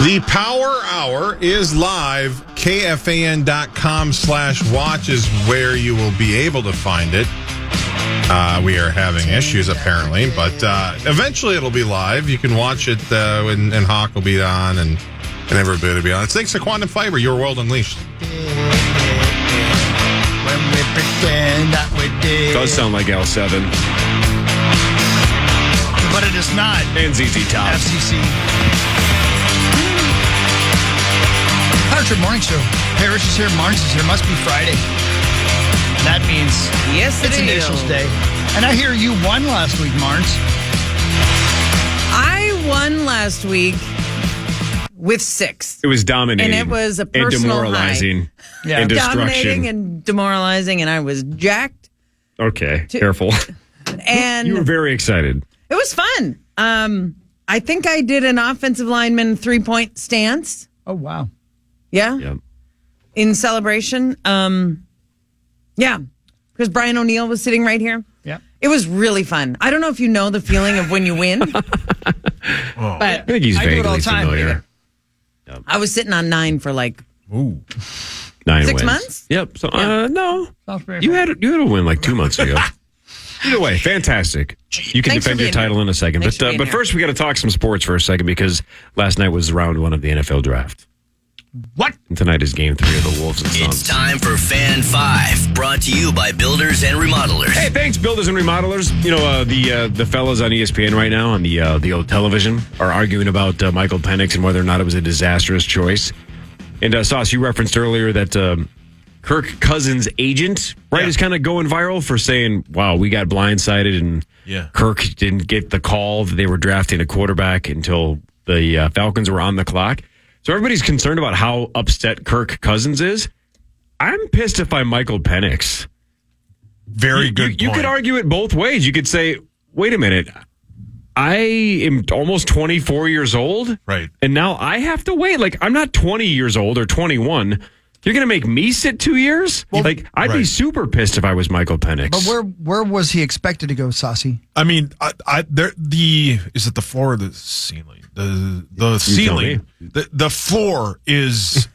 The Power Hour is live. KFAN.com/watch is where you will be able to find it. We are having issues, apparently, but eventually it'll be live. You can watch it, and Hawk will be on, and everybody will be on. It's thanks to Quantum Fiber, your world unleashed. When we pretend that we did. Does sound like L7. But it is not. And ZZ Top. FCC. Patrick Morning Show. Parrish is here, Marnes is here. Must be Friday. That means yes, it's Initials Day. And I hear you won last week, Marnes. I won last week with 6. It was dominating. And it was a personal and demoralizing. High. And destruction. Dominating and demoralizing, and I was jacked. Okay, careful. And you were very excited. It was fun. I think I did an offensive lineman 3-point stance. Oh, wow. Yeah? Yep. In celebration. Yeah. Because Brian O'Neill was sitting right here. Yeah. It was really fun. I don't know if you know the feeling of when you win. But I think he's vaguely familiar. Yep. I was sitting on 9 for 9 6 wins. months? Yep. So Yeah. no. You had a win 2 months ago. Either way, fantastic. You can Thanks defend your title in a second. But first we got to talk some sports for a second because last night was round 1 of the NFL draft. What? And tonight is game 3 of the Wolves and Suns. It's time for Fan 5, brought to you by Builders and Remodelers. Hey, thanks, Builders and Remodelers. You know, the fellas on ESPN right now on the old television are arguing about Michael Penix and whether or not it was a disastrous choice. And Sauce, you referenced earlier that Kirk Cousins' agent, is kind of going viral for saying, wow, we got blindsided and Kirk didn't get the call that they were drafting a quarterback until the Falcons were on the clock. So everybody's concerned about how upset Kirk Cousins is. I'm pissed if I'm Michael Penix. Very good point. You could argue it both ways. You could say, wait a minute, I am almost 24 years old. Right. And now I have to wait. Like, I'm not 20 years old or 21. You're going to make me sit 2 years? Well, I'd be super pissed if I was Michael Penix. But where was he expected to go, Saucy? I mean, is it the floor or the ceiling? The ceiling. The floor is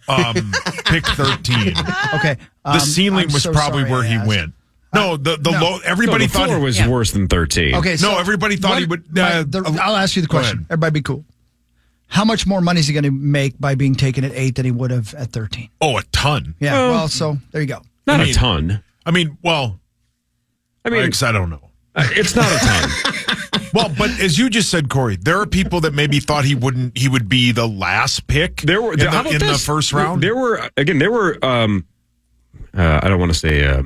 pick 13. Okay. The ceiling was probably where he went. No, the low. Everybody the thought floor was worse than 13. Okay. So everybody thought he would. I'll ask you the question. Everybody be cool. How much more money is he going to make by being taken at 8 than he would have at 13? Oh, a ton. Yeah. Well, so there you go. Not a ton. I mean, I don't know. It's not a ton. Well, but as you just said, Corey, there are people that maybe thought he would be the last pick in the first round. There were I don't want to say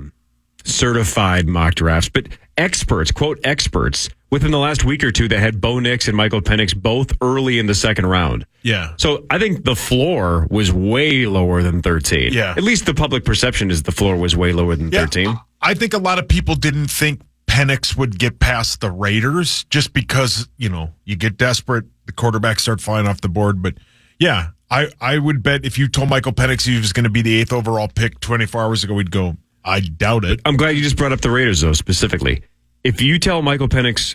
certified mock drafts, but experts, quote experts, within the last week or two that had Bo Nix and Michael Penix both early in the second round. Yeah. So I think the floor was way lower than 13. Yeah. At least the public perception is the floor was way lower than 13. I think a lot of people didn't think Penix would get past the Raiders just because, you get desperate, the quarterbacks start flying off the board. But yeah, I would bet if you told Michael Penix he was going to be the 8th overall pick 24 hours ago, we'd go, I doubt it. I'm glad you just brought up the Raiders, though, specifically. If you tell Michael Penix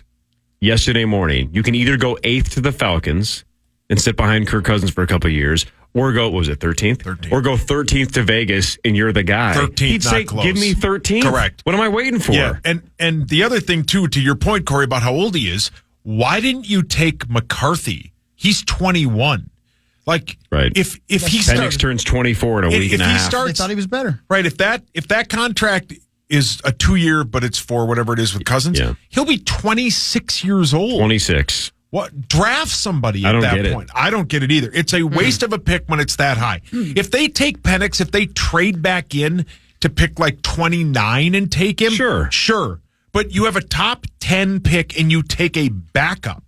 yesterday morning, you can either go 8th to the Falcons and sit behind Kirk Cousins for a couple of years, or go, what was it, 13th? 13th. Or go 13th to Vegas and you're the guy. 13th, He'd say, close. Give me 13th. Correct. What am I waiting for? Yeah, and the other thing, too, to your point, Corey, about how old he is, why didn't you take McCarthy? He's 21. Like, right. If he Penix turns 24 in a week and a half. They thought he was better. Right. If that contract is a 2-year, but it's for whatever it is with Cousins, he'll be 26 years old. 26. What? Draft somebody at that point. I don't get it either. It's a waste of a pick when it's that high. If they take Penix, if they trade back in to pick 29 and take him, sure. But you have a top 10 pick and you take a backup.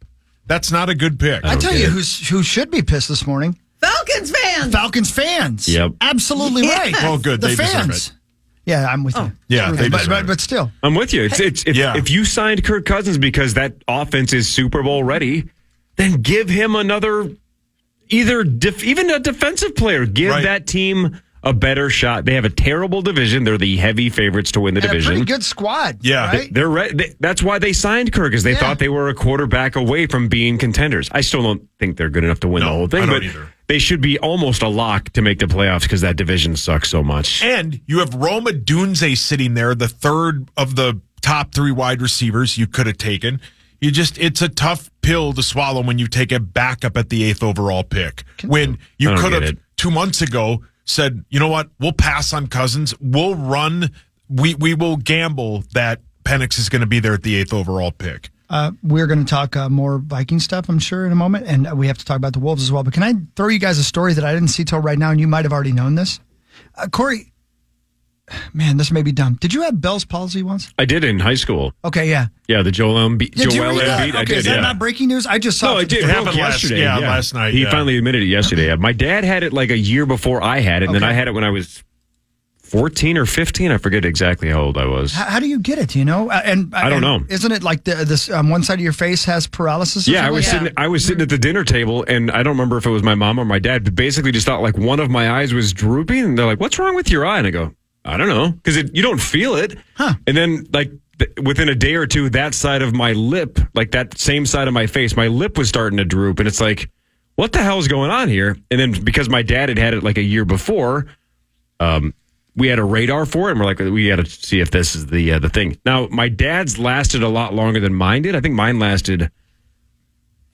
That's not a good pick. I tell you who should be pissed this morning. Falcons fans. Yep. Absolutely right. Well, good. The they fans. deserve it. Yeah, I'm with you. Yeah, okay. but still. I'm with you. If you signed Kirk Cousins because that offense is Super Bowl ready, then give him another, even a defensive player. Give that team a better shot. They have a terrible division. They're the heavy favorites to win the division. A pretty good squad. Yeah. Right? That's why they signed Kirk, because they thought they were a quarterback away from being contenders. I still don't think they're good enough to win the whole thing, but they should be almost a lock to make the playoffs because that division sucks so much. And you have Roma Dunze sitting there, the third of the top 3 wide receivers you could have taken. It's a tough pill to swallow when you take a backup at the 8th overall pick. When you could have 2 months ago said, you know what, we'll pass on Cousins. We'll run. We will gamble that Penix is going to be there at the 8th overall pick. We're going to talk more Viking stuff, I'm sure, in a moment, and we have to talk about the Wolves as well. But can I throw you guys a story that I didn't see till right now, and you might have already known this? Corey, man, this may be dumb. Did you have Bell's palsy once? I did in high school. Okay, yeah. Yeah, the Joel Embiid. Okay, I did, is that not breaking news? I just saw it. It happened yesterday. Last night. He finally admitted it yesterday. My dad had it like a year before I had it, and then I had it when I was 14 or 15. I forget exactly how old I was. How do you get it? Do you know? I don't know. Isn't it like this one side of your face has paralysis? Yeah, I was sitting at the dinner table, and I don't remember if it was my mom or my dad, but basically just thought like one of my eyes was drooping, and they're like, "What's wrong with your eye?" And I go, "I don't know," because you don't feel it. Huh. And then like within a day or two, that side of my lip, like that same side of my face, my lip was starting to droop, and it's like, what the hell is going on here? And then because my dad had it like a year before, we had a radar for it, and we're like, we got to see if this is the thing. Now, my dad's lasted a lot longer than mine did. I think mine lasted,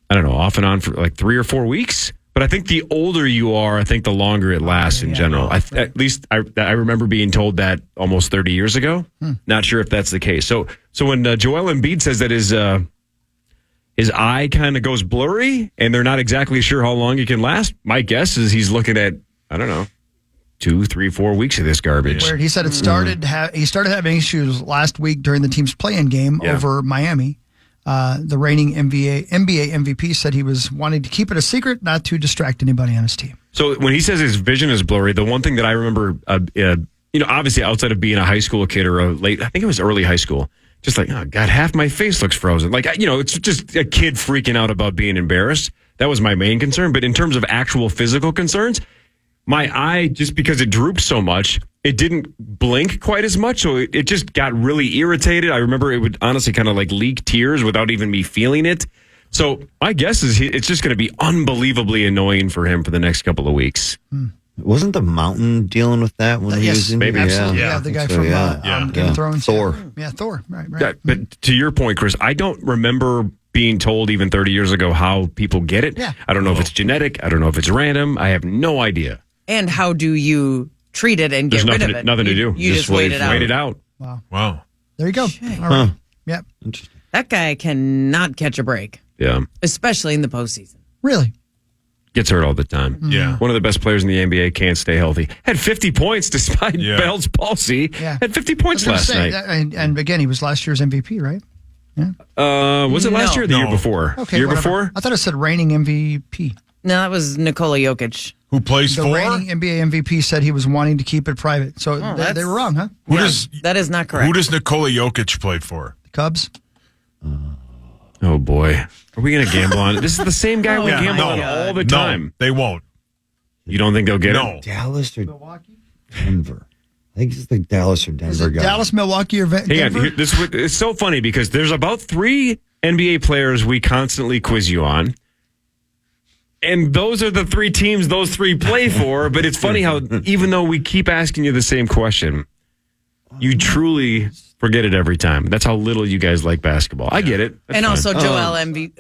I don't know, off and on for like 3 or 4 weeks. But I think the older you are, I think the longer it lasts in general. At least I remember being told that almost 30 years ago. Not sure if that's the case. So when Joel Embiid says that his eye kind of goes blurry and they're not exactly sure how long it can last, my guess is he's looking at, I don't know, 2, 3, 4 weeks of this garbage. Weird. He said it started. He started having issues last week during the team's play-in game over Miami. The reigning NBA MVP said he was wanting to keep it a secret, not to distract anybody on his team. So when he says his vision is blurry, the one thing that I remember, obviously outside of being a high school kid or I think it was early high school, just like, oh God, half my face looks frozen. Like, it's just a kid freaking out about being embarrassed. That was my main concern. But in terms of actual physical concerns, my eye, just because it drooped so much, it didn't blink quite as much, so it just got really irritated. I remember it would honestly kind of like leak tears without even me feeling it. So my guess is it's just going to be unbelievably annoying for him for the next couple of weeks. Wasn't the Mountain dealing with that when he was in? Maybe. Absolutely. Yeah, the guy from Game of Thrones. Thor. Yeah, Thor. Right. Yeah, but to your point, Chris, I don't remember being told even 30 years ago how people get it. Yeah. I don't know if it's genetic. I don't know if it's random. I have no idea. And how do you treat it and get rid of it? Nothing to do. You just wait it out. Wait it out. Wow. There you go. All right. Yep. Interesting. That guy cannot catch a break, Yeah. especially in the postseason. Really? Gets hurt all the time. Yeah. One of the best players in the NBA can't stay healthy. Had 50 points despite Bell's palsy. Yeah. Had 50 points last night. And again, he was last year's MVP, right? Was it last year or the year before? Okay. Year whatever. before? I thought it said reigning MVP. No, that was Nikola Jokic. Who plays The for? reigning NBA MVP said he was wanting to keep it private. So they were wrong, huh? That is not correct. Who does Nikola Jokic play for? The Cubs? Oh, boy. Are we going to gamble on it? This is the same guy we gamble on all the time. No, they won't. You don't think they'll get it? Dallas or Denver? I think it's the Dallas or Denver Is it guy. Dallas, Milwaukee, or Denver? Hang on. It's so funny because there's about 3 NBA players we constantly quiz you on. And those are the 3 teams those 3 play for. But it's funny how even though we keep asking you the same question, you truly forget it every time. That's how little you guys like basketball. I get it. That's and fine. also,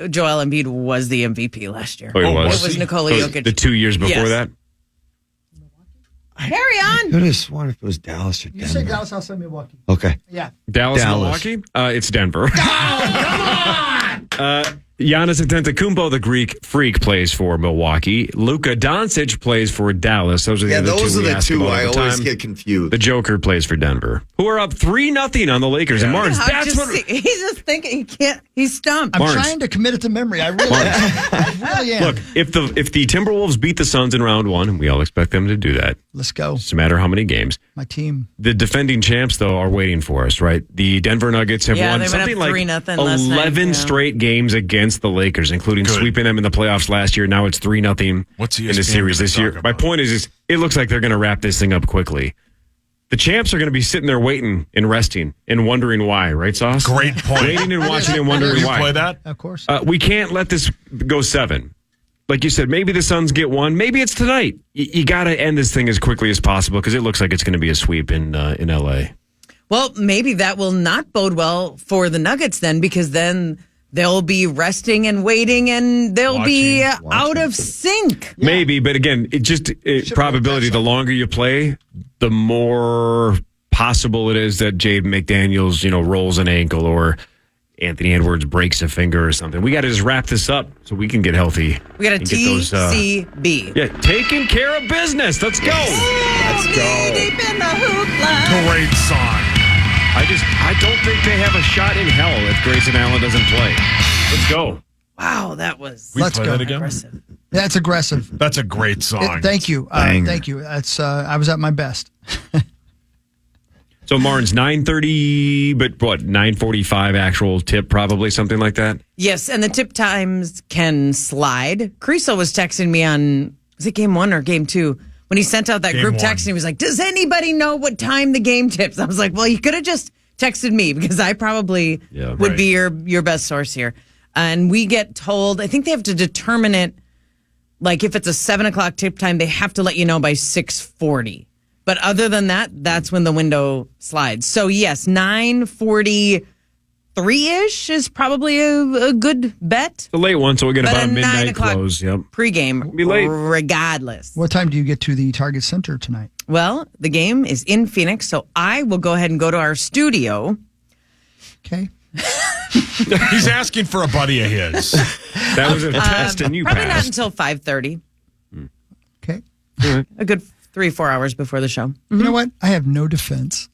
Joel Embiid was the MVP last year. Oh, he was? It was Nikola Jokic. The 2 years before that? Carry on. I could have sworn if it was Dallas or Denver. You say Dallas, I'll say Milwaukee. Okay. Yeah. Dallas. Milwaukee? It's Denver. Oh, come on! Giannis Antetokounmpo, the Greek freak, plays for Milwaukee. Luka Doncic plays for Dallas. Those are the two I always time. get confused. The Joker plays for Denver, who are up 3-0 on the Lakers. And Martin, He's just thinking he can't. He's stumped. I'm trying to commit it to memory. I really am. Look, if the Timberwolves beat the Suns in round 1, and we all expect them to do that. Let's go. It's a matter how many games. My team. The defending champs, though, are waiting for us, right? The Denver Nuggets have won something like 11 straight games against the Lakers, including sweeping them in the playoffs last year. Now it's 3-0 in the series this year. My point is it looks like they're going to wrap this thing up quickly. The champs are going to be sitting there waiting and resting and wondering why, right, Sauce? Great point. Waiting and watching and wondering why. You play that? Of course. We can't let this go 7. Like you said, maybe the Suns get 1. Maybe it's tonight. You got to end this thing as quickly as possible because it looks like it's going to be a sweep in L.A. Well, maybe that will not bode well for the Nuggets then, because then they'll be resting and waiting and they'll be out of sync. Yeah. Maybe, but again, probability, the longer you play, the more possible it is that Jade McDaniels, rolls an ankle or Anthony Edwards breaks a finger or something. We got to just wrap this up so we can get healthy. We got a TCB. Taking care of business. Let's go. Let's go. Deep in the hoopla. Great song. I don't think they have a shot in hell if Grayson Allen doesn't play. Let's go. Wow, that was Let's go. That again? aggressive. That's aggressive. That's a great song. Thank you. Thank you. That's I was at my best. So Martin's 9:30, but what, 9:45 actual tip, probably something like that? Yes, and the tip times can slide. Creasel was texting me on, was it game 1 or game 2? When he sent out that group text and he was like, does anybody know what time the game tips? I was like, well, you could have just texted me because I probably would be your best source here. And we get told, I think they have to determine it, like if it's a 7 o'clock tip time, they have to let you know by 6:40. But other than that, that's when the window slides. So yes, 9:43-ish is probably a good bet. It's a late one, so we'll get about a midnight close. Yep. Pregame, be late. regardless. What time do you get to the Target Center tonight? Well, the game is in Phoenix, so I will go ahead and go to our studio. Okay. He's asking for a buddy of his. That was a test, and you probably passed. Not until 5:30. Okay. A good 3-4 hours before the show. You know what? I have no defense.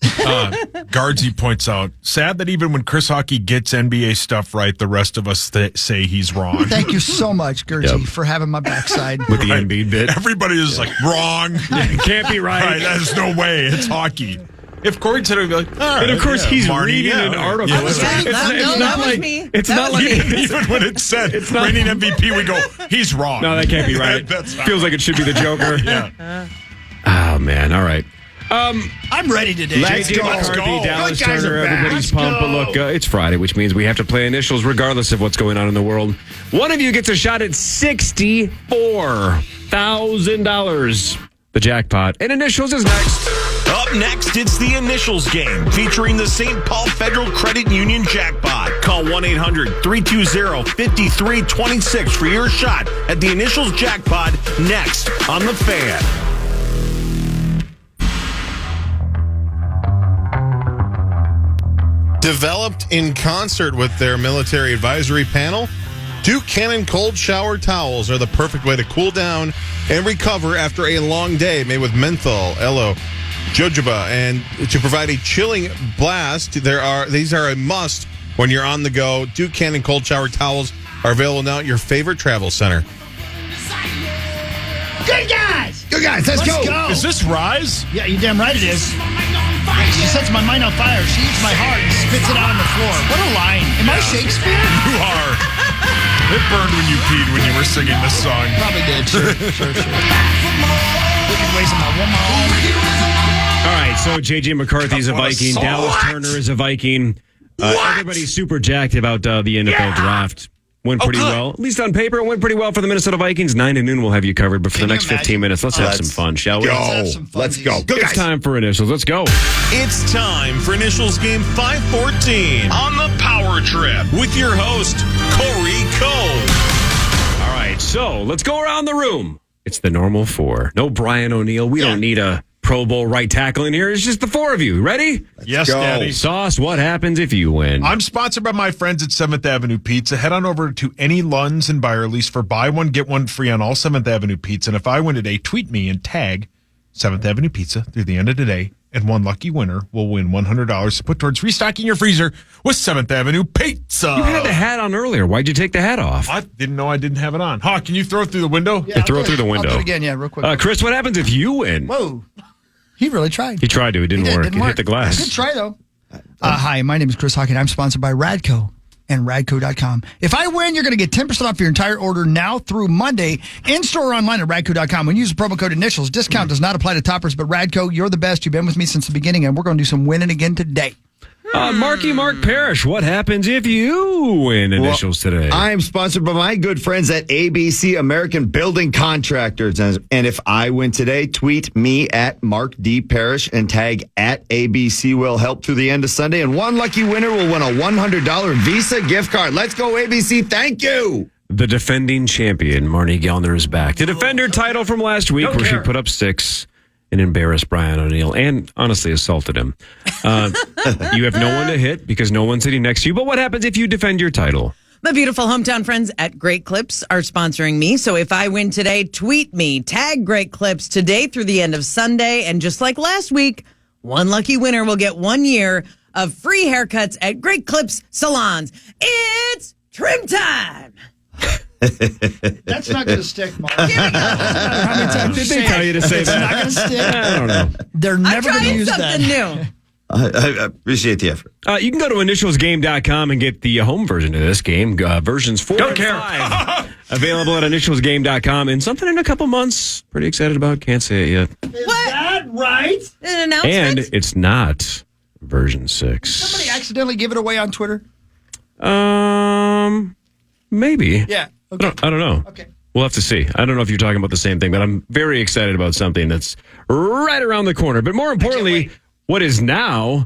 Guardsy points out, sad that even when Chris Hockey gets NBA stuff right, the rest of us say he's wrong. Thank you so much, Guardsy, for having my backside. With the Embiid bit. Everybody is like, wrong. Can't be right. There's no way. It's hockey. If Corey said it, would be like, all right. And of course, he's Marty, reading an article. Yeah, that was me. It's not like even when it said reigning MVP, we go, he's wrong. No, that can't be right. Feels like it should be the Joker. Yeah. Oh, man. All right. I'm ready today. JJ McCarthy, Dallas Turner, everybody's pumped. But look, it's Friday, which means we have to play initials regardless of what's going on in the world. One of you gets a shot at $64,000. The jackpot. And initials is next. Up next, it's the Initials game featuring the St. Paul Federal Credit Union jackpot. Call 1-800-320-5326 for your shot at the Initials jackpot next on The Fan. Developed in concert with their military advisory panel, Duke Cannon cold shower towels are the perfect way to cool down and recover after a long day, made with menthol, aloe, jojoba, and to provide a chilling blast. These are a must when you're on the go. Duke Cannon cold shower towels are available now at your favorite travel center. Good guys, let's go. Is this Rise? Yeah, you damn right it is. She sets my mind on fire. She eats my heart and spits it out on the floor. What a line. Am I Shakespeare? You are. It burned when you peed when you were singing this song. Probably did. Sure. Wicked ways of my woman. All right, so J.J. McCarthy's a Viking. Dallas Turner is a Viking. Everybody's super jacked about the NFL draft. Went pretty well. At least on paper, it went pretty well for the Minnesota Vikings. 9 to noon, we'll have you covered. But for the next 15 minutes, let's have some fun, shall we? Let's go. It's time for initials. Let's go. It's time for Initials game 514 on the Power Trip with your host, Corey Cole. All right, so let's go around the room. It's the normal 4. No Brian O'Neill. We don't need a Pro Bowl right tackle in here. It's just the 4 of you. Ready? Yes, Daddy. Sauce, what happens if you win? I'm sponsored by my friends at 7th Avenue Pizza. Head on over to any Lunds and Byerly's for buy one, get one free on all 7th Avenue Pizza. And if I win today, tweet me and tag 7th Avenue Pizza through the end of today. And one lucky winner will win $100 to put towards restocking your freezer with 7th Avenue Pizza. You had the hat on earlier. Why'd you take the hat off? I didn't know I didn't have it on. Huh, can you throw it through the window? Yeah, throw it through the window. I'll do it again, real quick. Chris, what happens if you win? Whoa. He really tried. He tried to. It didn't work. It hit the glass. Good try, though. Hi, my name is Chris Hawkins. I'm sponsored by Radco and Radco.com. If I win, you're going to get 10% off your entire order now through Monday, in-store or online at Radco.com. When you use the promo code INITIALS, discount does not apply to toppers, but Radco, you're the best. You've been with me since the beginning, and we're going to do some winning again today. Mark Parrish, what happens if you win initials today? I am sponsored by my good friends at ABC American Building Contractors. And if I win today, tweet me at Mark D. Parrish and tag at ABC will help through the end of Sunday. And one lucky winner will win a $100 Visa gift card. Let's go, ABC. Thank you. The defending champion, Marnie Gellner, is back to defend her title from last week where she put up 6 and embarrassed Brian O'Neill and honestly assaulted him. You have no one to hit because no one's sitting next to you. But what happens if you defend your title? My beautiful hometown friends at Great Clips are sponsoring me. So if I win today, tweet me, tag Great Clips today through the end of Sunday. And just like last week, one lucky winner will get 1 year of free haircuts at Great Clips salons. It's trim time. That's not going to stick, Mark. Here we go. How many times Did they tell you to say it's that? not going to stick. I don't know. They're I'm never going to trying use something that. new. I appreciate the effort. You can go to initialsgame.com and get the home version of this game. Versions 4 and 5. Available at initialsgame.com. And something in a couple months. Pretty excited about. Can't say it yet. Is that right? An announcement? And it's not version 6. Somebody accidentally give it away on Twitter? Maybe. Yeah. Okay. I don't know. Okay. We'll have to see. I don't know if you're talking about the same thing, but I'm very excited about something that's right around the corner. But more importantly, what is now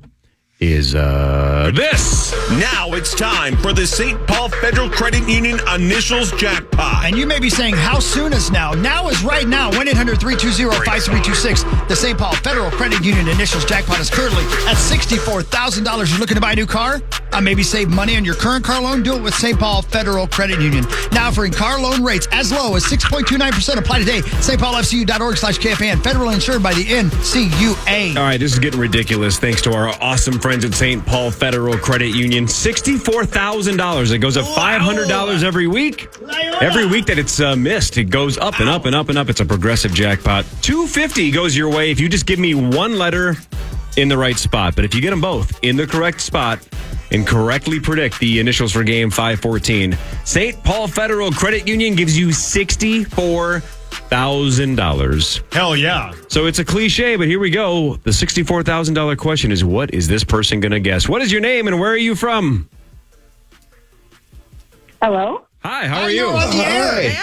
is this. Now it's time for the St. Paul Federal Credit Union Initials Jackpot. And you may be saying, how soon is now? Now is right now. 1-800-320-5326. The St. Paul Federal Credit Union Initials Jackpot is currently at $64,000. You're looking to buy a new car? Maybe save money on your current car loan? Do it with St. Paul Federal Credit Union. Now offering car loan rates as low as 6.29%. Apply today. stpaulfcu.org/KFAN. Federally insured by the NCUA. All right, this is getting ridiculous thanks to our awesome friends at St. Paul Federal Credit Union. $64,000. It goes up $500 every week. Every week that it's missed, it goes up and up and up and up. It's a progressive jackpot. $250 goes your way if you just give me one letter in the right spot. But if you get them both in the correct spot and correctly predict the initials for game 514, St. Paul Federal Credit Union gives you $64,000. Hell yeah. So it's a cliche, but here we go. The $64,000 question is, what is this person going to guess? What is your name and where are you from? Hello? Hi, how are you? Hi.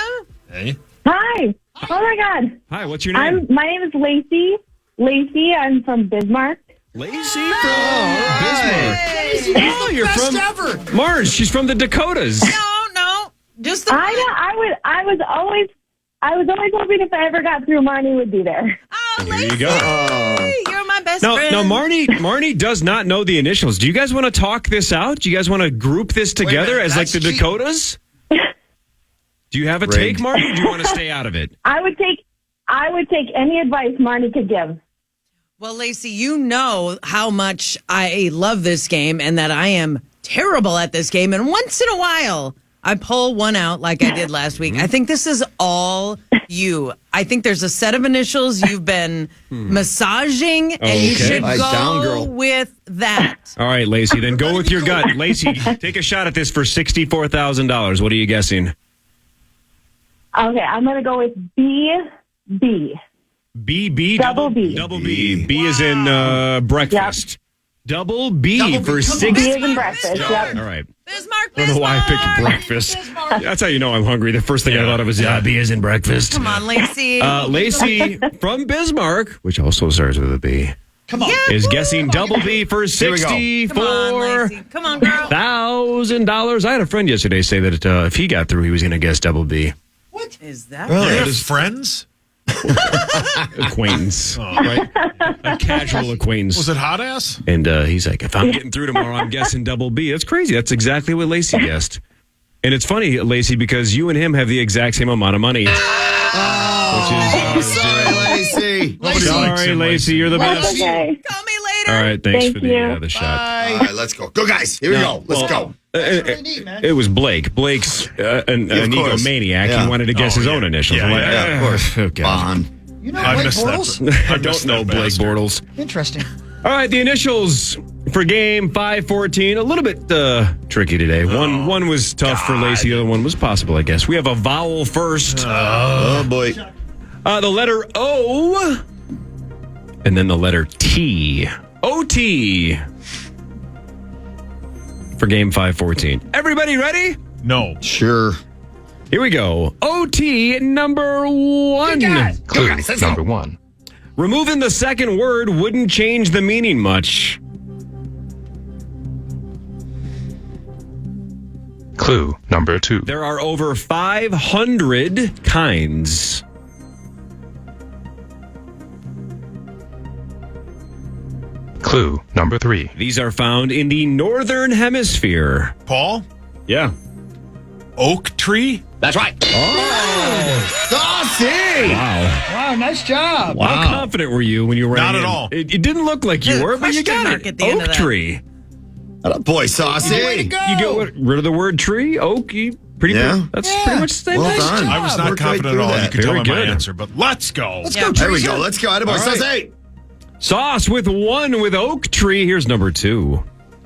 Hey. Hi. Oh my God. Hi, what's your name? My name is Lacey. Lacey, I'm from Bismarck. Lacey from Bismarck. Oh, you're Best from ever. Mars. She's from the Dakotas. No. Just the I was always hoping if I ever got through, Marnie would be there. Oh, There you Lacey. go. You're my best No, friend. Marnie does not know the initials. Do you guys want to talk this out? Do you guys want to group this together minute, as like the that's cheap. Dakotas? Do you have a take, Marnie, or do you want to stay out of it? I would take any advice Marnie could give. Well, Lacey, you know how much I love this game and that I am terrible at this game. And once in a while, I pull one out like I did last week. I think this is all you. I think there's a set of initials you've been massaging, and you should Down, go girl. with that. All right, Lacey, then go with your gut. Lacey, take a shot at this for $64,000. What are you guessing? Okay, I'm going to go with B. B. Double B. Double B. B is in breakfast. Double B for B. 60. B is in breakfast. Yep. All right. Bismarck. I don't know why I picked breakfast. That's how you know I'm hungry. The first thing I thought of was, B is in breakfast. Come on, Lacey. Lacey from Bismarck, which also starts with a B, Come on. is guessing double B for Come on, Lacey. Come on, girl. $64,000. I had a friend yesterday say that if he got through, he was going to guess double B. What is that? They're his friends? Acquaintance, right? A casual acquaintance. Was it hot ass? And he's like, if I'm getting through tomorrow, I'm guessing double B. That's crazy. That's exactly what Lacey guessed. And it's funny, Lacey, because you and him have the exact same amount of money. Sorry, Lacey. Sorry, Lacey. You're the That's best. okay. Call me later. All right, thanks Thank for you. the shot. All right, let's go. Go, guys. Here we go. Let's go. Really neat, man. It was Blake. Blake's an course. egomaniac. Yeah. He wanted to guess his own initials. I'm like, of course. oh, God. Bond. You know I Blake missed Bortles? that. I don't know Blake Bortles. Interesting. All right, the initials for game 514. A little bit tricky today. One was tough for Lacey. The other one was possible, I guess. We have a vowel first. Oh, boy. The letter O. And then the letter T. O-T. For game 514. Everybody ready? No. Sure. Here we go. OT number 1. Clue number 1. Removing the second word wouldn't change the meaning much. Clue number 2. There are over 500 kinds. Clue number 3. These are found in the northern hemisphere. Paul? Yeah. Oak tree? That's right. Saucy! Wow. Wow, nice job. How confident were you when you were Not at all. It didn't look like you There's a were, but you question got mark it. at the end of Oak that. tree. Boy, Saucy. Way to go. You get rid of the word tree, oak. Yeah. That's pretty much the same Well thing. done. I was not Worked right confident through at all. that. You could tell Very by my good. answer, but let's go. Let's Yeah. go, There we Teresa. go. Let's go. Attaboy, All right. Saucy. Sauce with 1 with oak tree. Here's number 2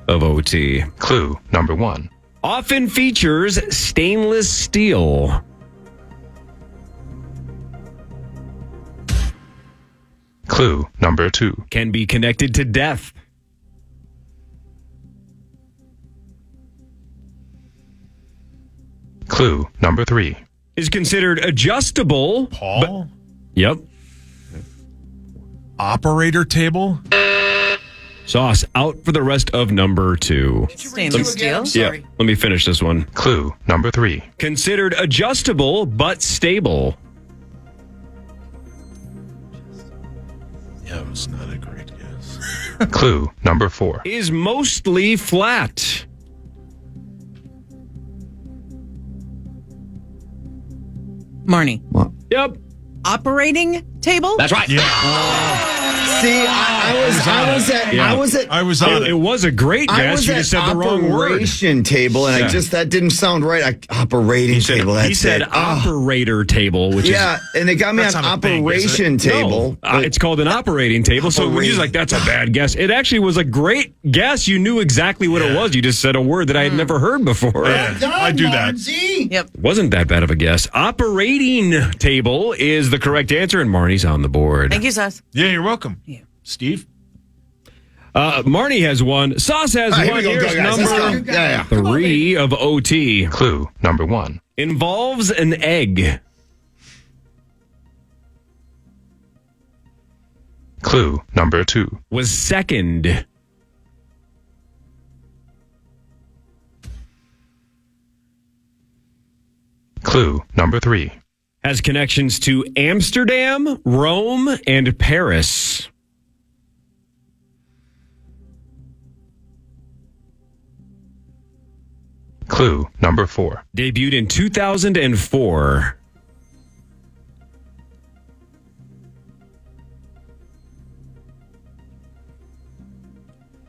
of OT. Clue number 1. Often features stainless steel. Clue number 2. Can be connected to death. Clue number 3. Is considered adjustable. Paul? Yep. Operator table? Sauce out for the rest of number 2. Stainless steel. Yeah. Let me finish this one. Clue number 3. Considered adjustable but stable. Yeah, it was not a great guess. Clue number 4. Is mostly flat. Marnie. Yep. Operating table? That's right. See, I was on It it. was a great I guess. was You at just said the wrong word. operation table, and Yeah. that didn't sound right. Operating table. That's He said it. Oh. operator table, which Yeah, and it got me That's on not a thing, is it? operation is table. No, it's called an operating table. So when you're like, that's a bad guess. It actually was a great guess. You knew exactly what it was. You just said a word that I had never heard before. Yeah, I do that. Yep. Wasn't that bad of a guess. Operating table is the correct answer, and Marnie's on the board. Thank you, Sauce. Yeah, you're welcome. Yeah. Steve? Marnie has 1. Sauce has All right, 1. here we go, Here's guys. Let's number go. Yeah. 3 of OT. Clue number 1. Involves an egg. Clue number 2. Was second. Clue number 3. Has connections to Amsterdam, Rome, and Paris. Clue number 4. Debuted in 2004.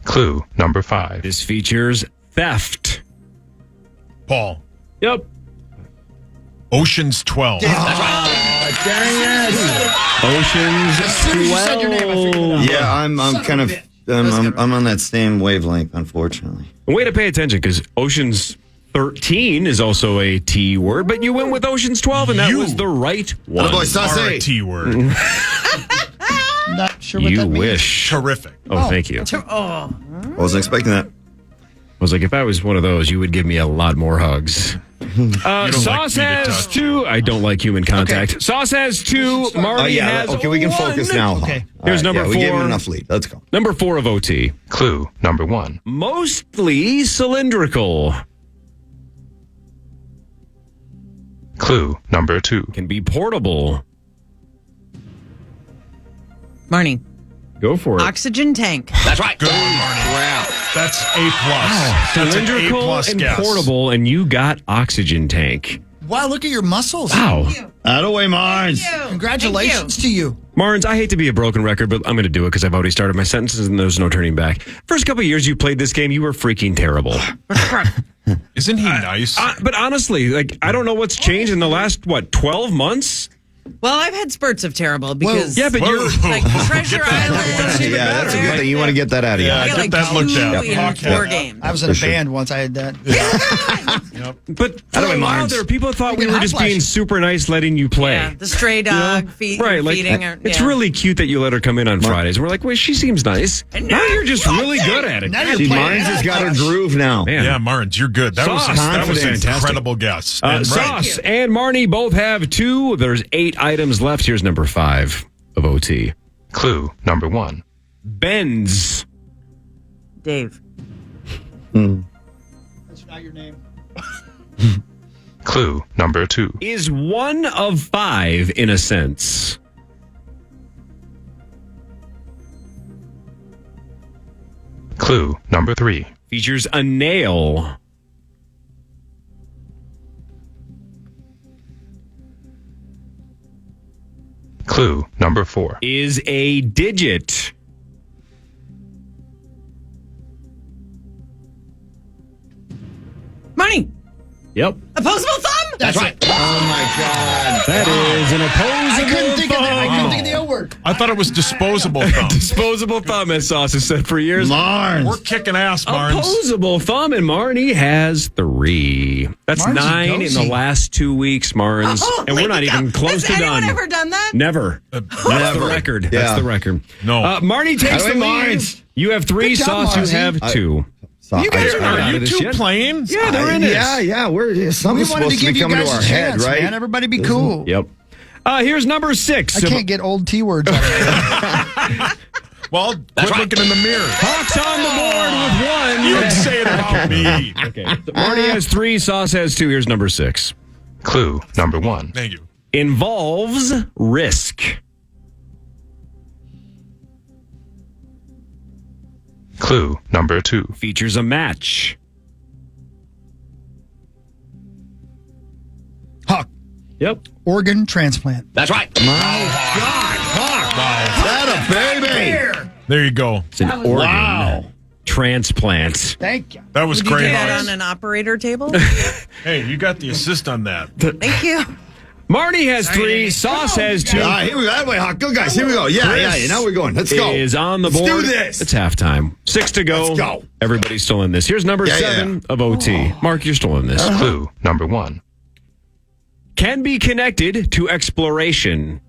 Clue number 5. This features theft. Paul? Yep. Ocean's 12. Oceans You said your name, I figured it out. Yeah, I'm kind of I'm on that same wavelength, unfortunately. Way to pay attention, because Oceans 13 is also a T word, but you went with Oceans 12, and that was the right one. Attaboy, Or a Saucy. T word. Not sure what You that means. wish. Terrific. Oh, thank you. Oh, Wasn't expecting that. I was like, if I was one of those, you would give me a lot more hugs. Sauce me to has touch. 2. I don't like human contact. Sauce has 2. Marty has okay, we can 1. focus now. Okay. Here's number We gave him 4. enough lead. Let's go. Number 4 of OT. Clue number 1. Mostly cylindrical. Clue number 2. Can be portable. Marnie. Go for it. Oxygen tank. That's right. Good one, Marnie. That's A+. That's an Cylindrical A+ and guess. portable, and you got oxygen tank. Wow, look at your muscles. Wow. Attaboy, Mars. Congratulations to you. Marnes, I hate to be a broken record, but I'm going to do it because I've already started my sentences and there's no turning back. First couple of years you played this game, you were freaking terrible. Isn't he nice? But honestly, like, I don't know what's changed in the last, 12 months? Well, I've had spurts of terrible because but you're like Treasure Island. Yeah, that's a good thing. You want to get that out of you. Yeah, I get like that looked at. in 4 games. I was in a band once. I had that. But for a while there, people thought we were just being super nice letting you play. Yeah, the stray dog feeding her. It's really cute that you let her come in on Fridays. We're like, well, she seems nice. Now you're just really good at it. Marnes has got her groove now. Man. Yeah, Marnes, you're good. That was an fantastic. incredible guess. Sauce and Marnie both have 2. There's 8 items left. Here's number 5 of OT. Clue number 1. Benz. Dave. That's not your name. Clue number 2. Is 1 of 5 in a sense. Clue number 3. Features a nail. Clue number 4. Is a digit. Money. Yep. Opposable thumb. That's right. Oh my God. That is an opposable I couldn't think of that. I couldn't think of the L word. I thought it was disposable thumb. Disposable thumb, as Sauce has said for years. Marnes. We're kicking ass, Marnes. Opposable thumb, and Marnie has 3 That's Marnes 9 in the Gozy. last 2 weeks, Marnes. And we're not even close Has to anyone done. ever done that? Never. That's the record. Yeah. That's the record. No. Marnie takes the lead. Marnes. You have 3, Good job, Sauce, you Marzi. have 2. You guys not are out you of this two yet. playing? Yeah, they're in this. Yeah. We Something's wanted to supposed to give be you coming to guys our a head, chance, right? man. Everybody be cool. Yep. Here's number 6. I can't get old T words out of it. Well, quit looking in the mirror. Hawks on the board with 1. You didn't say it about me. Okay. So Marnie has 3, Sauce has 2. Here's number 6. Clue number 1. Thank you. Involves risk. Clue number 2. Features a match. Hawk. Yep. Organ transplant. That's right. That a baby. There you go. It's an organ transplant. Thank you. That was Would you great. do that Hawks. on an operator table? Hey, you got the assist on that. Thank you. Marnie has 3. Sauce has 2. All right, here we go. That way, Hawk. Go, guys. Here we go. Yeah. Now we're going. Let's go. Is on the Let's board. do this. It's halftime. 6 to go. Let's go. Everybody's still in this. Here's number 7 of OT. Mark, you're still in this. Clue number 1. Can be connected to exploration.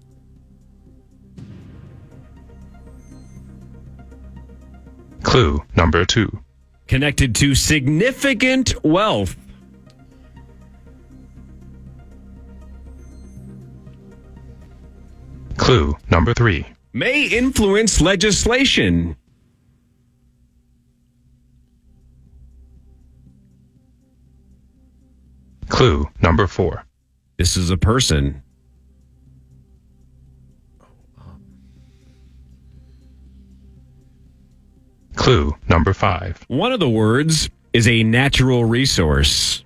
Clue number 2. Connected to significant wealth. Clue number 3. May influence legislation. Clue number 4. This is a person. Clue number 5. One of the words is a natural resource.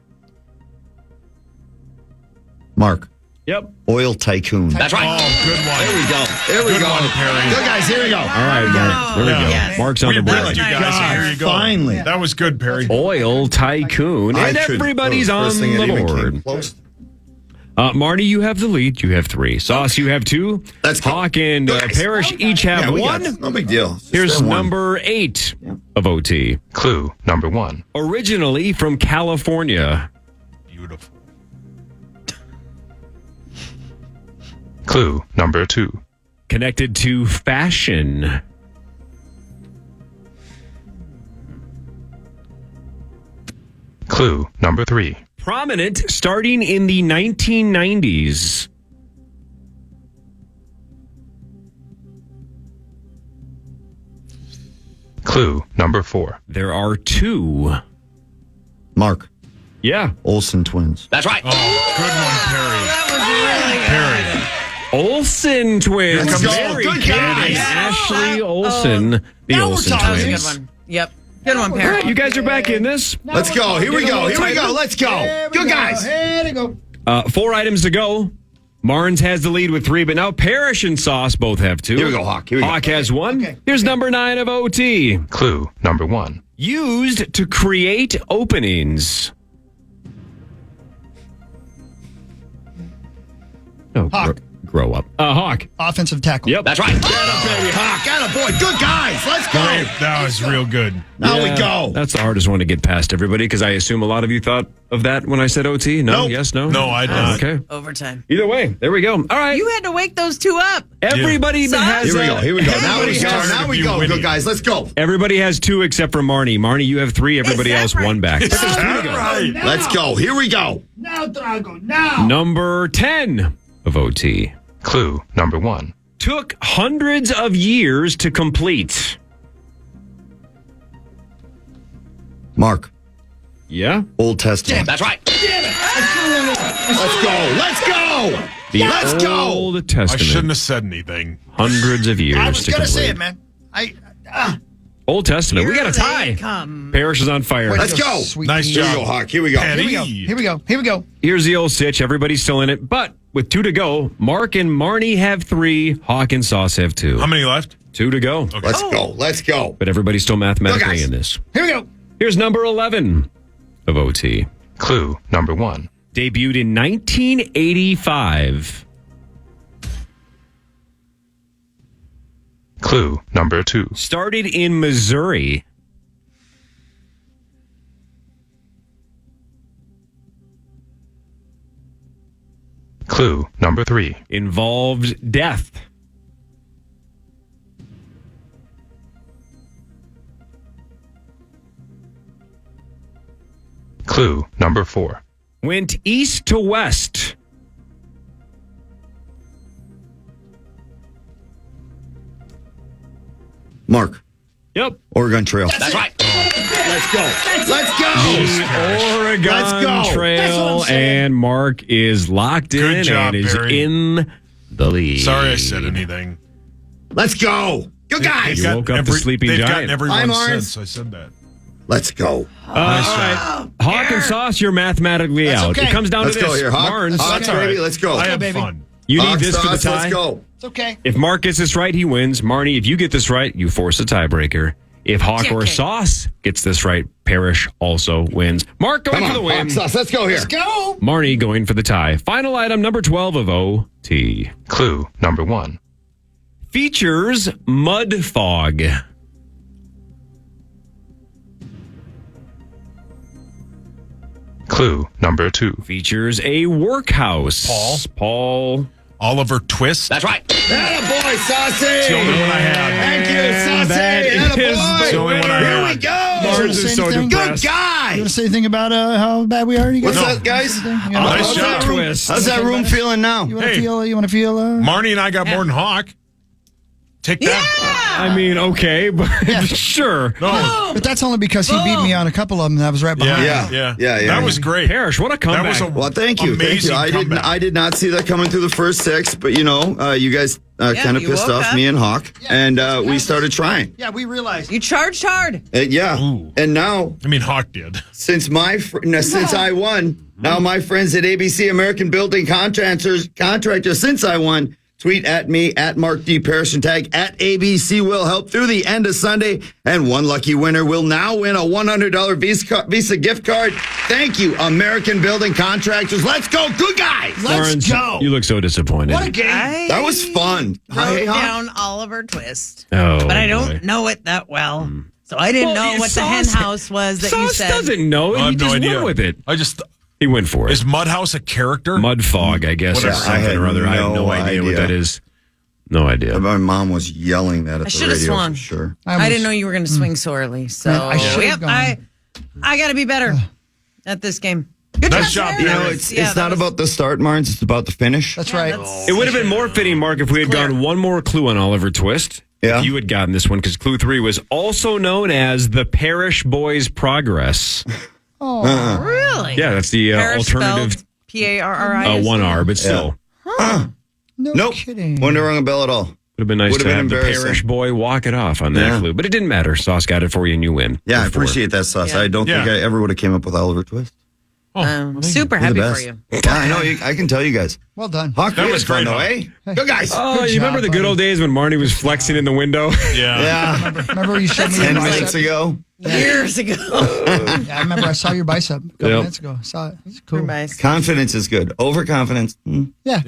Mark. Yep. Oil tycoon. That's right. Oh, good one. There we go. There we Good go. one, Perry. Good, guys. Here we go. All right, Mark. There we go. Yes. Mark's on We the board. ripped you guys. Here you go. Finally. That was good, Perry. Oil tycoon. And everybody's on the board. Marty, you have the lead. You have 3. Sauce, you have 2. Let's go. Hawk and Parrish each have 1. No big deal. Here's number 8 of OT. Clue number 1. Originally from California. Beautiful. Clue number 2. Connected to fashion. Clue number 3. Prominent starting in the 1990s. Clue number 4. There are 2. Mark. Yeah. Olsen twins. That's right. Oh, good one, Perry. That was really good. Perry. Olsen twins. Let's go. Very Good good. guys. Ashley Olsen. The Olsen That was a twins. good one. Yep. Good one, All Perry. right, you guys are back in this. Let's go. Here we go. Here we go. Let's go. Good guys. Here we go. 4 items to go. Marnes has the lead with 3, but now Parrish and Sauce both have 2. Here we go, Hawk. Here we go. Hawk has 1. Okay. Here's number 9 of OT. Clue number 1. Used to create openings. Oh, Hawk. grow up. Hawk. Offensive tackle. Yep. That's right. Get up, baby. Hawk. Get boy. Good guys. Let's go. That was real good. Now we go. That's the hardest one to get past everybody because I assume a lot of you thought of that when I said OT. No? Nope. Yes? No? No, I did not. Okay. Overtime. Either way, there we go. All right. You had to wake those two up. Everybody has Here we go. Now we go. has Now to we be go. winning. Good guys. Let's go. Everybody has 2 except for Marnie. Marnie, you have 3. Everybody that else right? 1 back. Right. Let's go. Here we go. Now, Drago, now. Number 10 of OT. Clue number 1. Took hundreds of years to complete. Mark. Yeah? Old Testament. That's right. Let's go. Let's go. Let's go. Old I Testament. shouldn't have said anything. Hundreds of years I was to going to complete. say it, man. Old Testament. We got a Here tie. they come. Parish is on fire. Let's go. Sweet Nice Jesus. Here we job. go, Hawk. Here we go. Penny. Here we go. Here we go. Here's the old sitch. Everybody's still in it. But with 2 to go, Mark and Marnie have 3. Hawk and Sauce have 2. How many left? 2 to go. Okay. Let's go. Let's go. But everybody's still mathematically guys. in this. Here we go. Here's number 11 of OT. Clue number 1. Debuted in 1985. Clue number 2. Started in Missouri. Clue number 3. Involved death. Clue number 4. Went east to west. Mark. Yep. Oregon Trail. That's right. Let's go. Let's go. Oregon Let's go. That's what Trail, I'm saying. and Mark is locked in Good job, and is Barry. in the lead. Sorry I said anything. Let's go. You guys. You woke up the sleeping they've giant. gotten everyone Hi, Mars. since I said that. Let's go. All right. Hawk and Sauce, you're mathematically That's out. okay. It comes down Let's to this. go here, Hawk. Barnes, Hawk, That's all baby. right. Let's go. I have baby. fun. you Hawk, need this for the Sauce, tie. Let's go. It's okay. If Mark gets this right, he wins. Marnie, if you get this right, you force a tiebreaker. If Hawk or Okay. Sauce gets this right, Parrish also wins. Mark going Come for the on, win. Hawk, Sauce. Let's go here. Let's go. Marnie going for the tie. Final item number 12 of OT. Clue number 1. Features mud fog. Clue number 2. Features a workhouse. Paul. Oliver Twist. That's right. Atta boy, Saucy. It's the only one I had. Thank you, Saucy. that Atta is boy. the only one I Here had. we go. Barnes is so Anything? depressed. Good You guy. want to say anything about how bad we are? You guys? What's up, guys? Nice How's job. that room- Twist. How's that room feeling now? You want to Hey. feel? You want to feel? Marnie and I got more than Hawk. Take that. I mean, okay, but sure. No. But that's only because he beat me on a couple of them. That was right behind. Yeah. Yeah. That was great. Parrish, what a comeback. That was a Well, thank you. Thank you. amazing comeback. I did not see that coming through the first 6, but you guys kind of you pissed woke off up. me and Hawk, and we started trying. Yeah, we realized. You charged hard. Yeah. Ooh. And now, I mean, Hawk did. since I won, now my friends at ABC American Building Contractors, since I won, tweet at me, at Mark D. Parrish, and tag at ABC will help through the end of Sunday. And one lucky winner will now win a $100 Visa gift card. Thank you, American Building Contractors. Let's go. Good guys. Let's go. You look so disappointed. What a game. That was fun. Wrote Hey, Hawk. down Oliver Twist. Oh, But I boy. don't know it that well. So I didn't know what the hen house was that you Sauce said. doesn't know. I He have no just idea. went with it. I just He went for it. is Mudhouse a character? Mud fog, I guess, or Whatever. something I had or other. I have no no idea what idea. that is. No idea. My mom was yelling that at the should've radio swung. for sure. I didn't know you were going to swing so early. So Man, I should've gone. I got to be better at this game. Good Nice job, Sarah. You know, Barry. it's that not was- about the start, Marnes. It's about the finish. That's right. It would have been more fitting, Mark, if we had Clear. gone one more clue on Oliver Twist. Yeah. If you had gotten this one, because clue 3 was also known as the Parrish Boys Progress. Really? Yeah, that's the Parrish alternative spelled P-A-R-R-I. 1R, but still. No Nope. kidding. Wouldn't have rung a bell at all. Would have been nice Would've to been have the embarrassing. Parrish boy walk it off on that Yeah. clue. But it didn't matter. Sauce got it for you and you win. Yeah, I Before. appreciate that, Sauce. Yeah. I don't think Yeah. I ever would have came up with Oliver Twist. Super You're happy the for best. you. Yeah, I know. I can tell you guys. Well done. Hawk, That we was had fun, great, though, Hawk. eh? Good guys. Oh, Good you remember job, the good buddy. old days when Marnie was flexing in the window? Yeah. Yeah. Remember you showed me 10 your minutes bicep? ago. Years ago. I remember I saw your bicep a couple minutes ago. I saw it. It's cool. Confidence is good. Overconfidence. Yeah,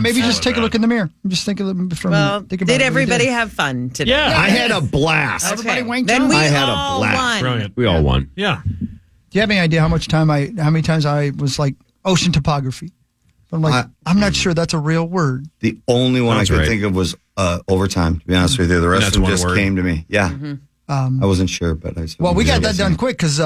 maybe just take a look in the mirror. Just think of it from. Did everybody have fun today? Yeah, I had a blast. Everybody wanked Then out. we I had all a blast. won. Brilliant. We all won. Yeah. Do you have any idea how many times I was like ocean topography? I'm like, I'm not sure that's a real word. The only one I could think of was overtime, to be honest with you. The rest of them just came to me. Yeah. I wasn't sure, but I said. Well, we got that done quick because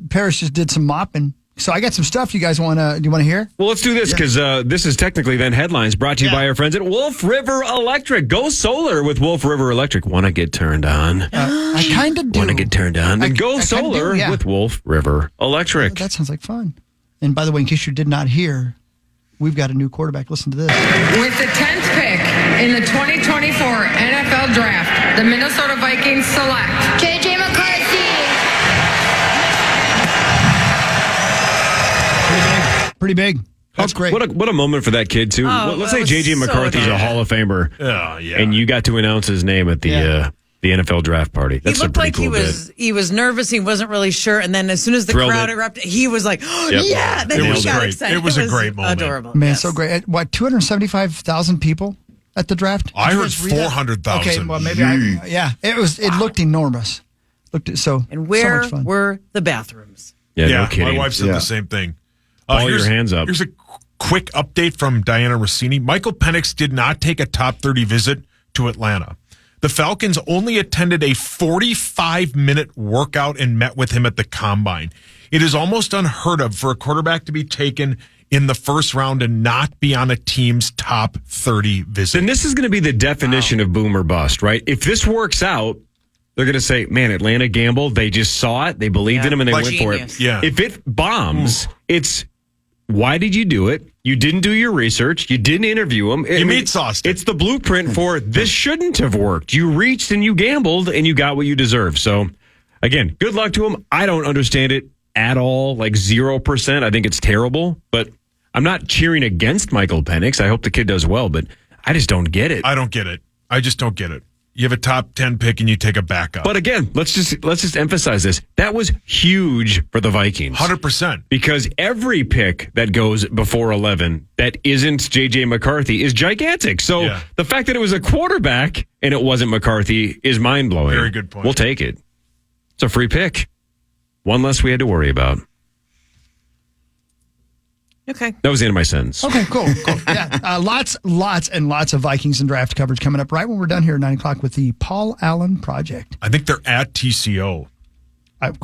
Paris just did some mopping. So I got some stuff you guys do you want to hear? Well, let's do this because this is technically then headlines brought to you by our friends at Wolf River Electric. Go solar with Wolf River Electric. Want to get turned on? I kind of do. Want to get turned on? Then go solar with Wolf River Electric. That sounds like fun. And by the way, in case you did not hear, we've got a new quarterback. Listen to this. With the 10th pick in the 2024 NFL Draft, the Minnesota Vikings select J.J. McCarthy. Pretty big. That's great. What a moment for that kid, too. Let's say J.J. McCarthy's a Hall of Famer. Oh, yeah. And you got to announce his name at the NFL draft party. That's he looked a pretty like cool he was nervous. He wasn't really sure. And then as soon as the crowd erupted, he was like, oh, yeah. Then it was got great. excited. It was a great moment. Adorable. Man, so great. What, 275,000 people at the draft? I heard 400,000. Okay, well, maybe it looked enormous. And where so much fun. were the bathrooms? Yeah, no kidding. My wife said the same thing. All your hands up. Here's a quick update from Diana Rossini. Michael Penix did not take a top 30 visit to Atlanta. The Falcons only attended a 45-minute workout and met with him at the combine. It is almost unheard of for a quarterback to be taken in the first round and not be on a team's top 30 visit. And this is going to be the definition of boom or bust, right? If this works out, they're going to say, man, Atlanta gambled. They just saw it. They believed in him and they went for it. Yeah. If it bombs, it's why did you do it? You didn't do your research. You didn't interview him. You meat sauced it. It's the blueprint for this shouldn't have worked. You reached and you gambled and you got what you deserve. So, again, good luck to him. I don't understand it at all, like 0%. I think it's terrible, but I'm not cheering against Michael Penix. I hope the kid does well, but I just don't get it. I don't get it. I just don't get it. You have a top 10 pick and you take a backup. But again, let's just emphasize this. That was huge for the Vikings. 100%. Because every pick that goes before 11 that isn't J.J. McCarthy is gigantic. So the fact that it was a quarterback and it wasn't McCarthy is mind-blowing. Very good point. We'll take it. It's a free pick. One less we had to worry about. Okay. That was the end of my sentence. Okay, cool. Yeah, lots and lots of Vikings and draft coverage coming up right when we're done here at 9 o'clock with the Paul Allen Project. I think they're at TCO.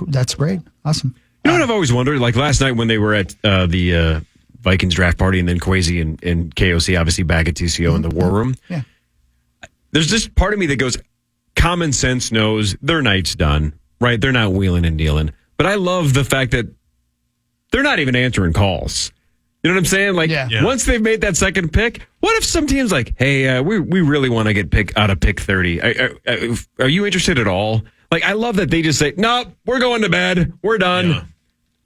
That's great. Awesome. You know what I've always wondered? Like last night when they were at the Vikings draft party and then Kwesi and KOC obviously back at TCO in the war room. Yeah. There's this part of me that goes, common sense knows their night's done, right? They're not wheeling and dealing. But I love the fact that they're not even answering calls. You know what I'm saying? Like, once they've made that second pick, what if some team's like, hey, we really want to get out of pick 30. Are you interested at all? Like, I love that they just say, no, we're going to bed. We're done. Yeah.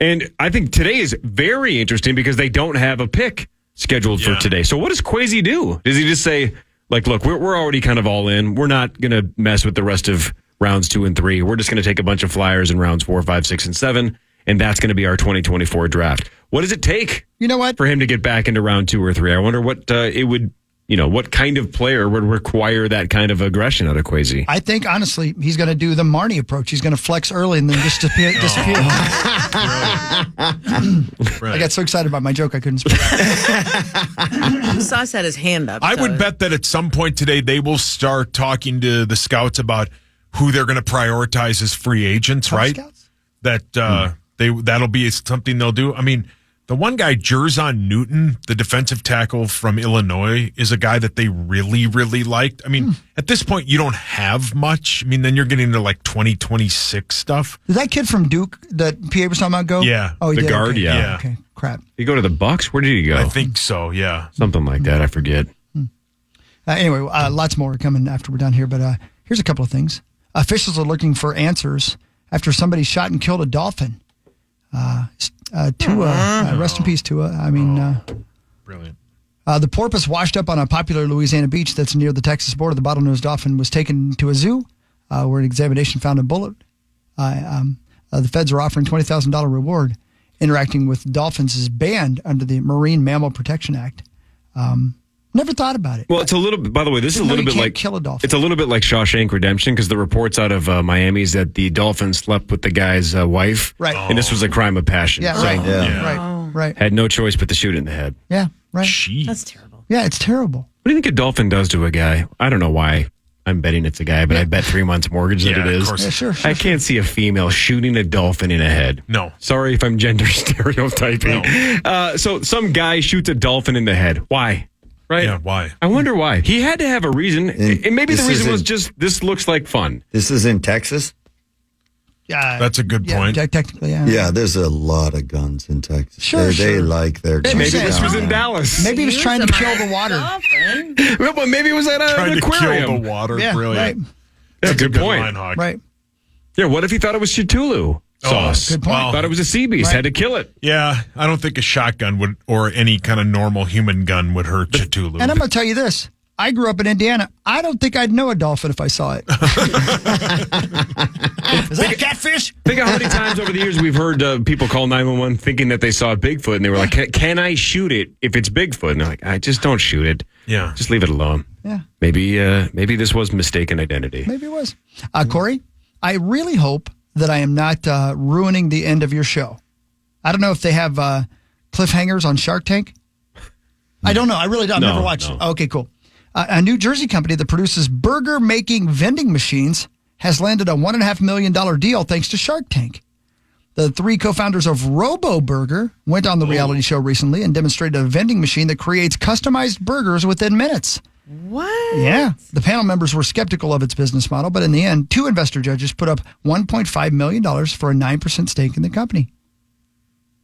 And I think today is very interesting because they don't have a pick scheduled for today. So what does Kwesi do? Does he just say, like, look, we're already kind of all in. We're not going to mess with the rest of rounds 2 and 3. We're just going to take a bunch of flyers in rounds 4, 5, 6, and 7. And that's going to be our 2024 draft. What does it take? You know what? For him to get back into round 2 or 3. I wonder what it would, what kind of player would require that kind of aggression out of Kwesi. I think, honestly, he's going to do the Marnie approach. He's going to flex early and then just disappear. I got so excited about my joke, I couldn't speak. Sauce had his hand up. I would bet that at some point today, they will start talking to the scouts about who they're going to prioritize as free agents, right? Scouts? That that'll be something they'll do. I mean, the one guy, Jerzon Newton, the defensive tackle from Illinois, is a guy that they really, really liked. I mean, at this point, you don't have much. I mean, then you're getting into like 2026 stuff. Did that kid from Duke that PA was talking about go? Yeah. Oh, he the did? guard, Okay. yeah. Okay, crap. Did he go to the Bucks? Where did he go? I think so, yeah. Something like that. I forget. Anyway, lots more coming after we're done here, but here's a couple of things. Officials are looking for answers after somebody shot and killed a dolphin. Tua, rest in peace, Tua. I mean, brilliant. The porpoise washed up on a popular Louisiana beach that's near the Texas border. The bottlenose dolphin was taken to a zoo where an examination found a bullet The feds are offering $20,000 reward. Interacting with dolphins is banned under the Marine Mammal Protection Act. Never thought about it. Well, it's a little bit, by the way, this is a little bit like kill a dolphin. It's a little bit like Shawshank Redemption, because the reports out of Miami is that the dolphin slept with the guy's wife. Right. And this was a crime of passion. Yeah, So, right. Right. Had no choice but to shoot it in the head. Yeah, right. Jeez. That's terrible. Yeah, it's terrible. What do you think a dolphin does to a guy? I don't know why. I'm betting it's a guy, but I bet 3 months mortgage that it is. Of course. Yeah, sure. I can't see a female shooting a dolphin in a head. No. Sorry if I'm gender stereotyping. No. So some guy shoots a dolphin in the head. Why? Right? Yeah, why? I wonder why. He had to have a reason. And maybe the reason was just, this looks like fun. This is in Texas? Yeah, that's a good point. Technically, yeah. Yeah, there's a lot of guns in Texas. Sure, They like their guns. Maybe this was in Dallas. Maybe he was trying to kill the water. Well, but maybe it was at an aquarium. Trying to kill the water. Yeah, Brilliant. right. That's a good point. Line, Hawk. Right. Yeah, what if he thought it was Cthulhu sauce? Good point. Well, Thought it was a sea beast, had to kill it. Yeah, I don't think a shotgun would, or any kind of normal human gun would hurt Cthulhu. And I'm going to tell you this. I grew up in Indiana. I don't think I'd know a dolphin if I saw it. Is that a catfish? Think of how many times over the years we've heard people call 911 thinking that they saw Bigfoot, and they were like, can I shoot it if it's Bigfoot? And they're like, I just don't shoot it. Yeah. Just leave it alone. Yeah. Maybe this was mistaken identity. Maybe it was. Corey, I really hope that I am not ruining the end of your show. I don't know if they have cliffhangers on Shark Tank. I don't know. I really don't. I've never watched. No. Okay, cool. A New Jersey company that produces burger-making vending machines has landed a $1.5 million deal thanks to Shark Tank. The 3 co-founders of Robo Burger went on the reality show recently and demonstrated a vending machine that creates customized burgers within minutes. What? Yeah. The panel members were skeptical of its business model, but in the end, 2 investor judges put up $1.5 million for a 9% stake in the company.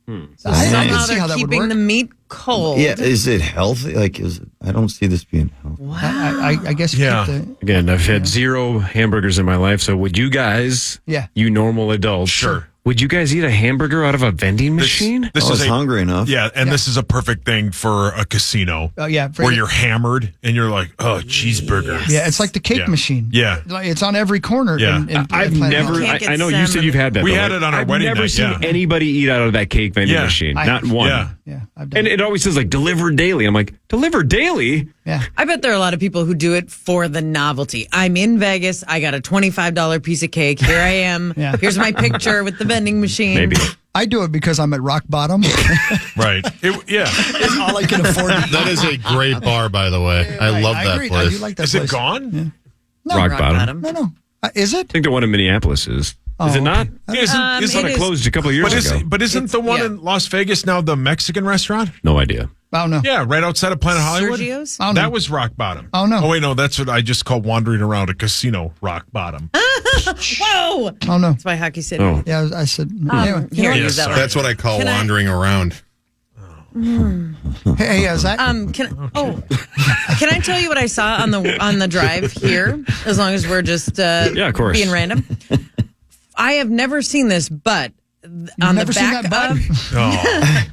So I Somehow can see they're how that would keeping work. the meat cold. Yeah, is it healthy? I don't see this being healthy. Wow. I guess you keep the... Again, I've had 0 hamburgers in my life, so would you guys, you normal adults, Sure. would you guys eat a hamburger out of a vending machine? This is hungry enough. Yeah, and this is a perfect thing for a casino. Oh, yeah. Where you're hammered and you're like, oh, cheeseburger. Yeah, it's like the cake machine. Yeah. Like, it's on every corner. Yeah. I've never, I know you said you've had that. We though. had it on our I've wedding never night, seen yeah. anybody eat out of that cake vending machine. Not one. Yeah, I've done And it always says like delivered daily. I'm like, delivered daily? Yeah. I bet there are a lot of people who do it for the novelty. I'm in Vegas. I got a $25 piece of cake. Here I am. Yeah. Here's my picture with the vending machine. Maybe. I do it because I'm at rock bottom. Right. It's all I can afford. That is a great bar, by the way. I love that agree. place. I do like that Is place. it gone? Yeah. No, Rock bottom. No. Is it? I think the one in Minneapolis is. Oh, Is it not? Isn't, I thought it it is- closed a couple of years ago. But isn't the one in Las Vegas now the Mexican restaurant? No idea. Oh, no. Yeah, right outside of Planet Hollywood. Studios? Oh, no. That was rock bottom. Oh, no. Oh, wait, no, that's what I just called wandering around a casino rock bottom. Whoa! Oh, no. That's why Hockey City. Oh. Yeah, I said. Anyway. Here, Yes, use that one. That's what I call Can I- wandering around. Hey, Zach. Can I tell you what I saw on the drive here? As long as we're just of course. being random. I have never seen this, but on never the seen back that bud? Oh,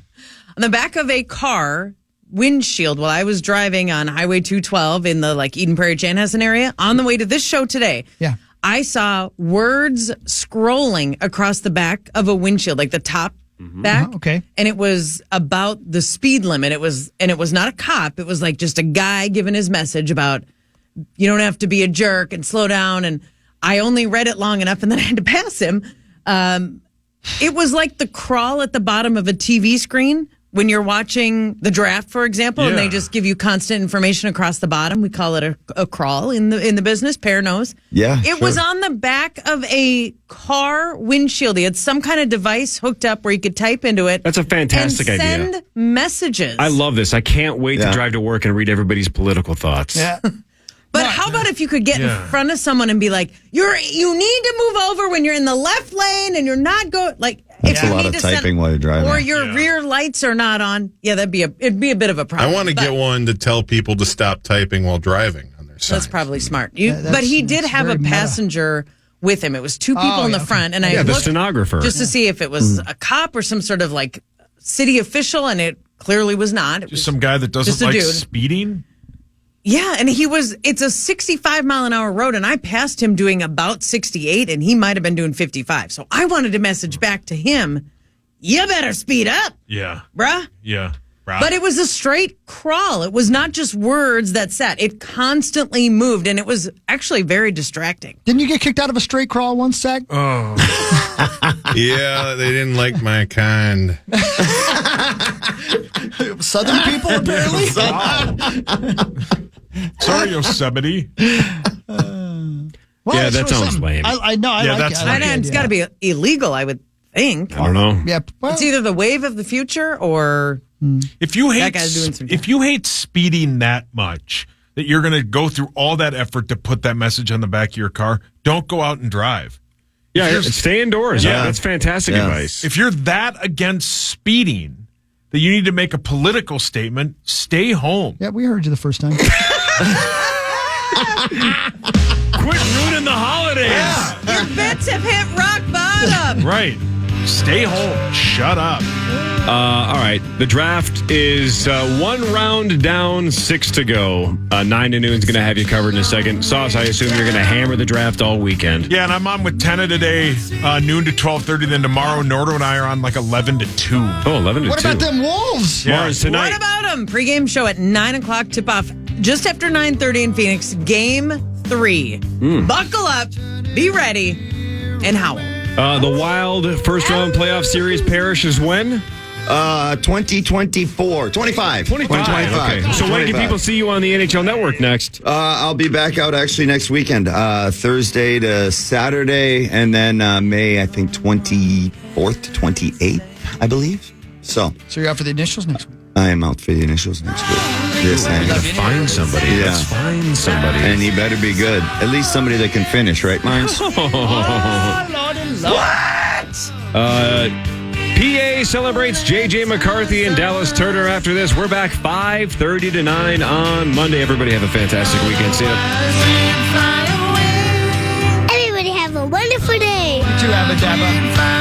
on the back of a car windshield while I was driving on Highway 212 in the Eden Prairie Chanhassen area on the way to this show today. Yeah. I saw words scrolling across the back of a windshield, like the top back. Okay. And it was about the speed limit. It was not a cop. It was like just a guy giving his message about you don't have to be a jerk and slow down. And I only read it long enough and then I had to pass him. It was like the crawl at the bottom of a TV screen when you're watching the draft, for example, and they just give you constant information across the bottom. We call it a crawl in the business. Pear knows. Yeah, it was on the back of a car windshield. He had some kind of device hooked up where you could type into it. That's a fantastic and idea. send messages. I love this. I can't wait to drive to work and read everybody's political thoughts. Yeah. But how about if you could get in front of someone and be like, you need to move over when you're in the left lane and you're not going like. If That's a lot of typing while you're driving. or your rear lights are not on. Yeah, it'd be a bit of a problem. I want to get one to tell people to stop typing while driving on their signs. That's probably smart. But he did have a passenger with him. It was 2 people in the front, and I the looked stenographer just to see if it was a cop or some sort of city official, and it clearly was not. It was just some guy that doesn't just a like dude. speeding. Yeah, and it's a 65 mile an hour road, and I passed him doing about 68, and he might have been doing 55. So I wanted to message back to him, you better speed up. Yeah. Bruh. Yeah. But it was a straight crawl. It was not just words that sat. It constantly moved, and it was actually very distracting. Didn't you get kicked out of a straight crawl once, Zach? Oh. Yeah, they didn't like my kind. Southern people, apparently. Sorry, Yosemite. Well, that sounds lame. I know. I Yeah, like that's it. lame. And it's got to be illegal, I would think. I don't know. Yeah, well, It's either the wave of the future or If you That guy's doing some hate speeding that much that you're going to go through all that effort to put that message on the back of your car, don't go out and drive. Yeah, stay indoors. Yeah, that's fantastic advice. If you're that against speeding that you need to make a political statement, stay home. yeah, we heard you the first time. Quit ruining the holidays. your bets have hit rock bottom. Right. Stay home. Shut up. All right. The draft is one round down, 6 to go. 9 to noon is going to have you covered in a second. Sauce, I assume you're going to hammer the draft all weekend. Yeah, and I'm on with Tenna today, noon to 12:30. Then tomorrow, Nordo and I are on like 11 to 2. Oh, 11 to 2. What about them Wolves? Yeah. Mars tonight. What about them? Pre-game show at 9 o'clock, tip-off just after 9:30 in Phoenix. Game 3. Buckle up, be ready, and howl. The Wild first round playoff series Parish is when? 2024. 25. 25. Okay. So when can people see you on the NHL Network next? I'll be back out actually next weekend, Thursday to Saturday, and then May, I think, 24th to 28th, I believe. So you're out for the initials next week? I am out for the initials next week. Yes, I am. Find somebody. Yeah. Let's find somebody. And he better be good. At least somebody that can finish, right, Mines? PA celebrates J.J. McCarthy and Dallas Turner after this. We're back 5:30 to 9 on Monday. Everybody have a fantastic weekend. See ya. Everybody have a wonderful day. You too, Abba Dabba.